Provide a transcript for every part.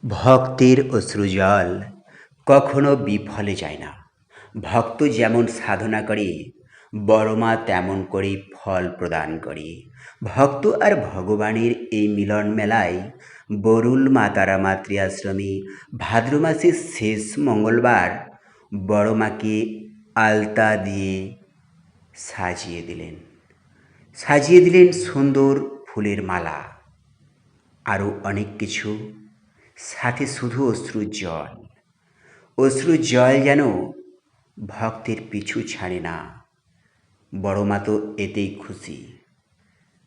ভক্তের অশ্রুজল কখনো বিফলে যায় না। ভক্ত যেমন সাধনা করে, বড়মা তেমন করেই ফল প্রদান করে। ভক্ত আর ভগবানের এই মিলন মেলায় বরুল মা তারা মাতৃ আশ্রমে ভাদ্র মাসের শেষ মঙ্গলবার বড়মাকে আলতা দিয়ে সাজিয়ে দিলেন সুন্দর ফুলের মালা, আরও অনেক কিছু, সাথে শুধু অশ্রুর জল যেন ভক্তের পিছু ছাড়ে না। বড়মা তো এতেই খুশি।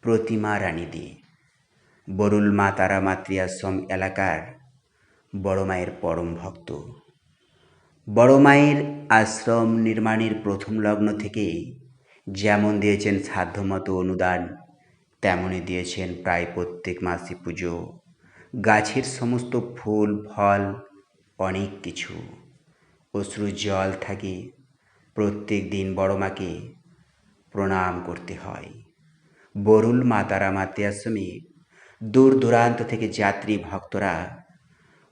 প্রতিমা রানী দে, বরুল মা তারা মাতৃ আশ্রম এলাকার বড় মায়ের পরম ভক্ত। বড় মায়ের আশ্রম নির্মাণের প্রথম লগ্ন থেকে যেমন দিয়েছেন সাধ্যমতো অনুদান, তেমনই দিয়েছেন প্রায় প্রত্যেক মাসে পুজো, গাছের সমস্ত ফুল ফল, অনেক কিছু। অশ্রুর জল থাকে, প্রত্যেক দিন বড় মাকে প্রণাম করতে হয়। বরুল মা তারা মাতৃ আশ্রমে দূর দূরান্ত থেকে যাত্রী ভক্তরা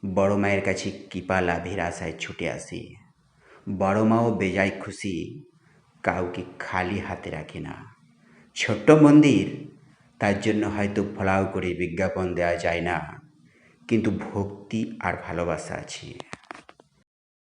বড় মায়ের কাছে কৃপা লাভের আশায় ছুটে আসে। বড় মাও বেজায় খুশি, কাউকে খালি হাতে রাখে না। ছোট্ট মন্দির, তার জন্য হয়তো ফলাও করে বিজ্ঞাপন দেওয়া যায় না, কিন্তু ভক্তি আর ভালোবাসা আছে।